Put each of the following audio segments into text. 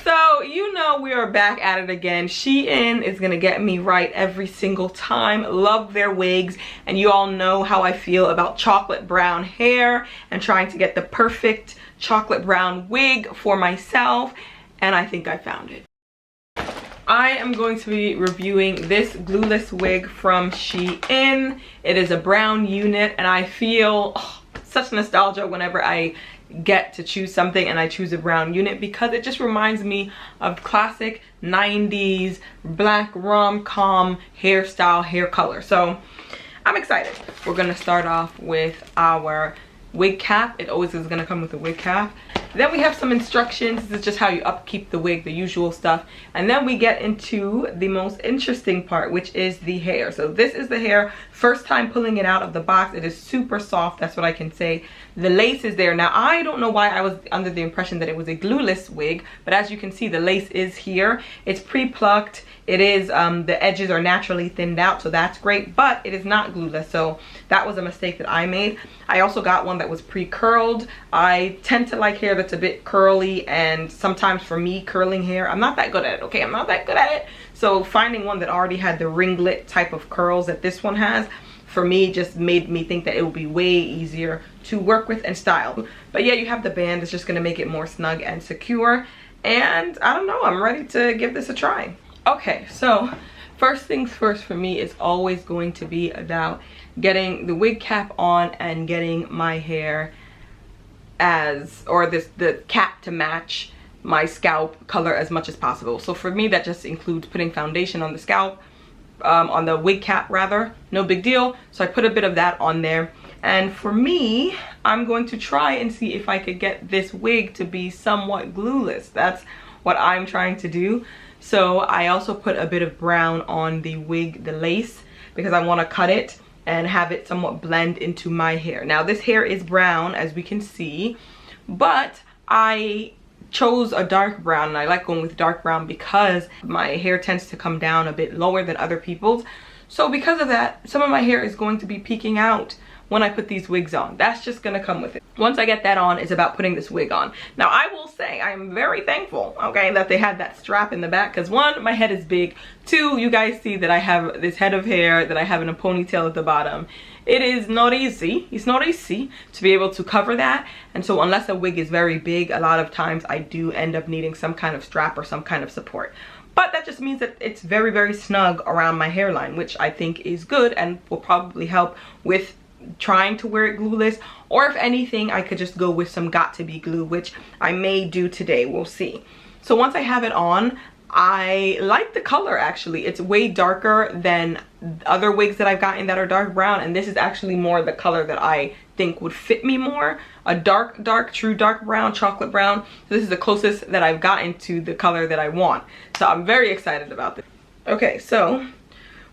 So, you know, we are back at it again. Shein is gonna get me right every single time. Love their wigs, and you all know how I feel about chocolate brown hair and trying to get the perfect chocolate brown wig for myself, and I think I found it. I am going to be reviewing this glueless wig from Shein. It is a brown unit, and I feel such nostalgia whenever I get to choose something and I choose a brown unit, because it just reminds me of classic 90s black rom-com hairstyle, hair color. So I'm excited. We're gonna start off with our wig cap. It always is gonna come with a wig cap. Then we have some instructions. This is just how you upkeep the wig, the usual stuff. And then we get into the most interesting part, which is the hair. So this is the hair. First time pulling it out of the box. It is super soft, that's what I can say. The lace is there. Now, I don't know why I was under the impression that it was a glueless wig, but as you can see, the lace is here. It's pre-plucked. It is, the edges are naturally thinned out, so that's great, but it is not glueless, so that was a mistake that I made. I also got one that was pre-curled. I tend to like hair that's a bit curly, and sometimes for me, curling hair, I'm not that good at it, okay? I'm not that good at it. So finding one that already had the ringlet type of curls that this one has, for me, just made me think that it would be way easier to work with and style. But yeah, you have the band. It's just gonna make it more snug and secure. And I don't know, I'm ready to give this a try. Okay, so first things first for me is always going to be about getting the wig cap on and getting my hair the cap to match my scalp color as much as possible. So for me, that just includes putting foundation on the scalp, on the wig cap rather, no big deal. So I put a bit of that on there. And for me, I'm going to try and see if I could get this wig to be somewhat glueless. That's what I'm trying to do. So I also put a bit of brown on the wig, the lace, because I want to cut it and have it somewhat blend into my hair. Now this hair is brown, as we can see, but I chose a dark brown, and I like going with dark brown because my hair tends to come down a bit lower than other people's. So because of that, some of my hair is going to be peeking out when I put these wigs on. That's just gonna come with it. Once I get that on, it's about putting this wig on. Now I will say I am very thankful, okay, that they had that strap in the back, because one, my head is big. Two, you guys see that I have this head of hair that I have in a ponytail at the bottom. It is not easy. It's not easy to be able to cover that. And so unless a wig is very big, a lot of times I do end up needing some kind of strap or some kind of support. But that just means that it's very, very snug around my hairline, which I think is good and will probably help with trying to wear it glueless. Or if anything, I could just go with some got to be glue, which I may do today. We'll see. So once I have it on, I like the color. Actually, it's way darker than other wigs that I've gotten that are dark brown, and this is actually more the color that I think would fit me more. A true dark brown, chocolate brown. So this is the closest that I've gotten to the color that I want, so I'm very excited about this. Okay, so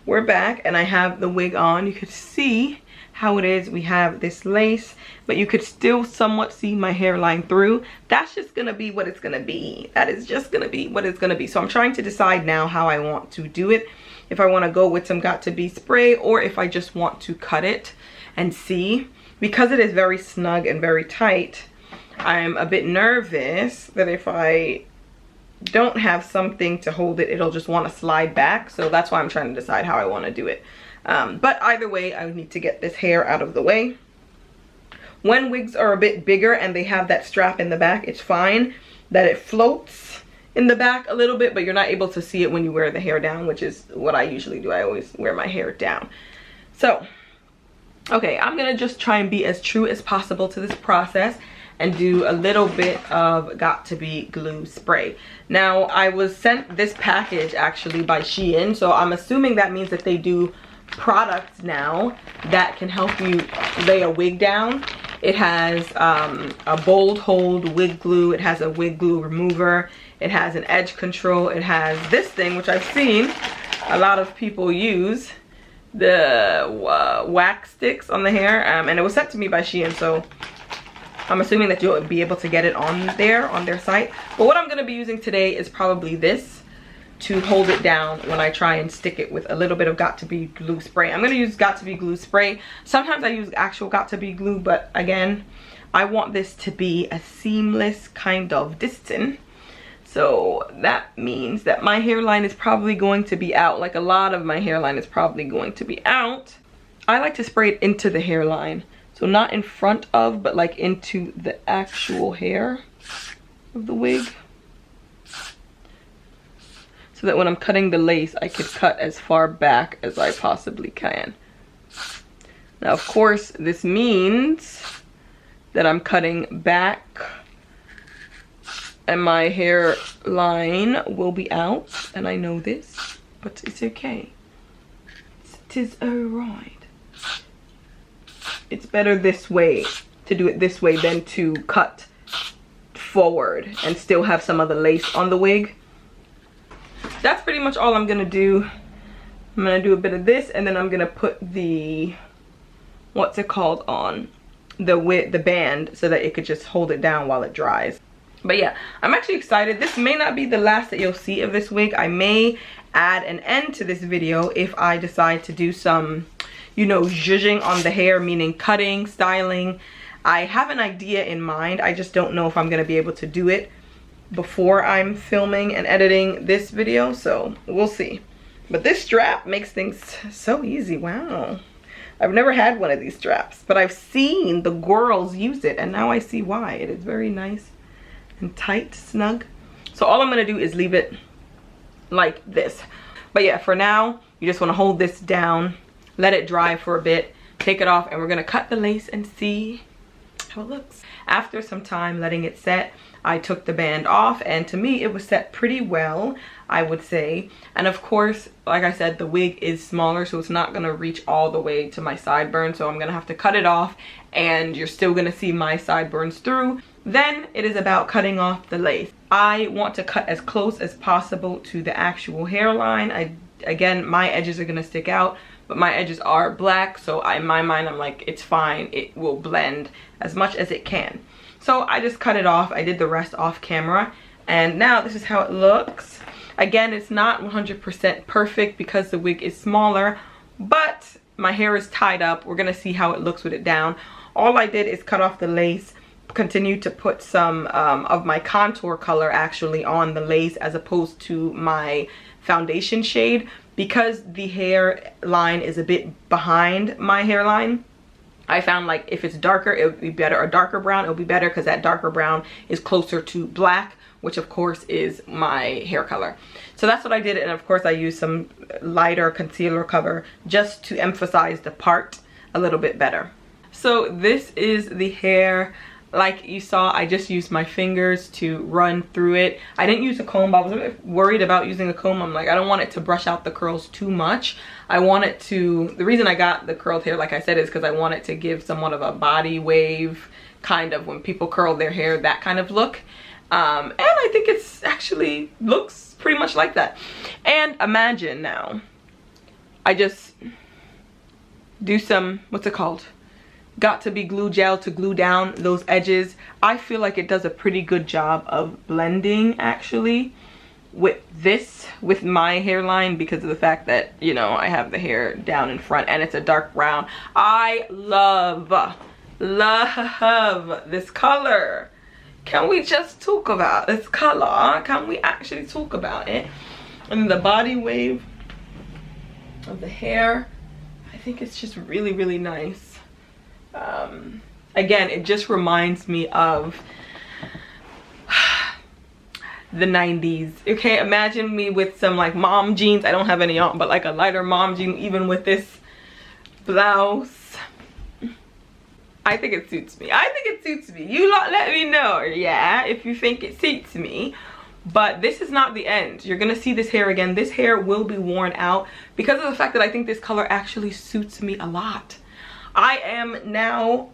we're back and I have the wig on. You could see how it is. We have this lace, but you could still somewhat see my hairline through. That's just gonna be what it's gonna be. That is just gonna be what it's gonna be. So I'm trying to decide now how I want to do it. If I want to go with some got to be spray, or if I just want to cut it and see. Because it is very snug and very tight, I'm a bit nervous that if I don't have something to hold it, it'll just want to slide back. So that's why I'm trying to decide how I want to do it. But either way, I need to get this hair out of the way. When wigs are a bit bigger and they have that strap in the back, it's fine that it floats in the back a little bit, but you're not able to see it when you wear the hair down, which is what I usually do. I always wear my hair down. So, okay, I'm gonna just try and be as true as possible to this process and do a little bit of got to be glue spray. Now, I was sent this package actually by Shein, so I'm assuming that means that they do products now that can help you lay a wig down. It has a bold hold wig glue. It has a wig glue remover. It has an edge control. It has this thing, which I've seen a lot of people use, the wax sticks on the hair, and it was sent to me by Shein, so I'm assuming that you'll be able to get it on their site. But what I'm going to be using today is probably this to hold it down when I try and stick it with a little bit of got to be glue spray. I'm going to use got to be glue spray. Sometimes I use actual got to be glue, but again, I want this to be a seamless kind of distance. So that means that my hairline is probably going to be out. Like a lot of my hairline is probably going to be out. I like to spray it into the hairline. So not in front of, but like into the actual hair of the wig. So that when I'm cutting the lace, I could cut as far back as I possibly can. Now, of course, this means that I'm cutting back and my hairline will be out. And I know this, but it's okay. It is alright. It's better this way, to do it this way, than to cut forward and still have some of the lace on the wig. That's pretty much all I'm gonna do. I'm gonna do a bit of this, and then I'm gonna put the, what's it called, on the band so that it could just hold it down while it dries. But yeah, I'm actually excited. This may not be the last that you'll see of this wig. I may add an end to this video if I decide to do some, you know, zhuzhing on the hair, meaning cutting, styling. I have an idea in mind. I just don't know if I'm gonna be able to do it before I'm filming and editing this video, so we'll see. But this strap makes things so easy. Wow. I've never had one of these straps, but I've seen the girls use it, and now I see why. It is very nice and tight, snug. So all I'm gonna do is leave it like this. But yeah, for now, you just wanna hold this down, let it dry for a bit, take it off, and we're gonna cut the lace and see how it looks. After some time letting it set, I took the band off, and to me it was set pretty well, I would say. And of course, like I said, the wig is smaller, so it's not gonna reach all the way to my sideburn, so I'm gonna have to cut it off, and you're still gonna see my sideburns through. Then it is about cutting off the lace. I want to cut as close as possible to the actual hairline. Again, my edges are gonna stick out, but my edges are black, so in my mind I'm like, it's fine, it will blend as much as it can. So I just cut it off. I did the rest off camera, and now this is how it looks. Again, it's not 100% perfect because the wig is smaller, but my hair is tied up. We're gonna see how it looks with it down. All I did is cut off the lace, continue to put some of my contour color actually on the lace as opposed to my foundation shade, because the hairline is a bit behind my hairline. I found like if it's darker, it would be better, or darker brown, it would be better, because that darker brown is closer to black, which of course is my hair color. So that's what I did, and of course I used some lighter concealer cover just to emphasize the part a little bit better. So this is the hair. Like you saw, I just used my fingers to run through it. I didn't use a comb. I was a bit worried about using a comb. I'm like, I don't want it to brush out the curls too much. I want it to, the reason I got the curled hair, like I said, is because I want it to give somewhat of a body wave, kind of when people curl their hair, that kind of look. And I think it's actually looks pretty much like that. And imagine now, I just do some, what's it called? Got to be glue gel to glue down those edges. I feel like it does a pretty good job of blending actually with this, with my hairline, because of the fact that, you know, I have the hair down in front and it's a dark brown. I love this color. Can we just talk about this color? Can we actually talk about it? And the body wave of the hair, I think it's just really, really nice. Again, it just reminds me of the 90s. Okay, imagine me with some like mom jeans. I don't have any on, but like a lighter mom jean, even with this blouse. I think it suits me. I think it suits me. You lot let me know, yeah, if you think it suits me. But this is not the end. You're gonna see this hair again. This hair will be worn out because of the fact that I think this color actually suits me a lot. I am now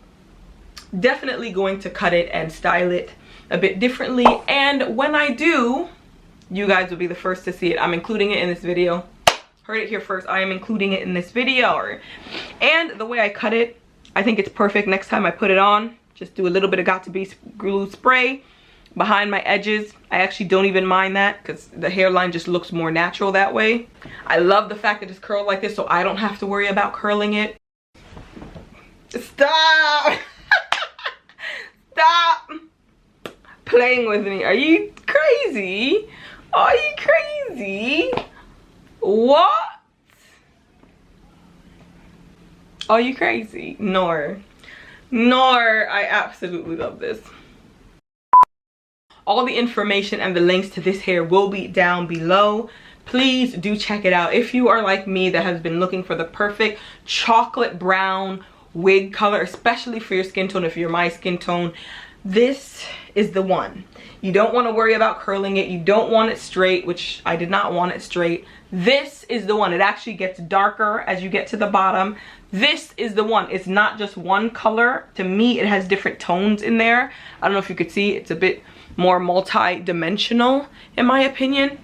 definitely going to cut it and style it a bit differently, and when I do, you guys will be the first to see it. I'm including it in this video. Heard it here first. I am including it in this video. And the way I cut it, I think it's perfect. Next time I put it on, just do a little bit of got to be glue spray behind my edges. I actually don't even mind that because the hairline just looks more natural that way. I love the fact that it's curled like this, so I don't have to worry about curling it. Stop. Stop. playing with me. Are you crazy? Are you crazy? What? Are you crazy? Nor. I absolutely love this. All the information and the links to this hair will be down below. Please do check it out. If you are like me that has been looking for the perfect chocolate brown wig color, especially for your skin tone, if you're my skin tone, this is the one. You don't want to worry about curling it. You don't want it straight, which I did not want it straight. This is the one. It actually gets darker as you get to the bottom. This is the one. It's not just one color. To me, it has different tones in there. I don't know if you could see. It's a bit more multi-dimensional in my opinion.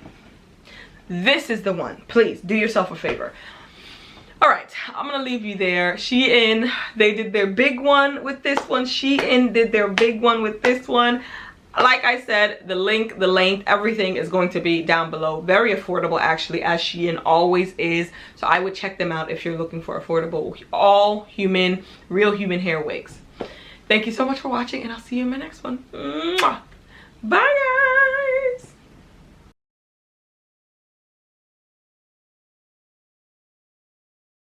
This is the one. Please do yourself a favor. All right, I'm gonna leave you there. Shein, they did their big one with this one. Shein did their big one with this one. Like I said, the link, the length, everything is going to be down below. Very affordable actually, as Shein always is. So I would check them out if you're looking for affordable, all human, real human hair wigs. Thank you so much for watching, and I'll see you in my next one. Mwah! Bye guys!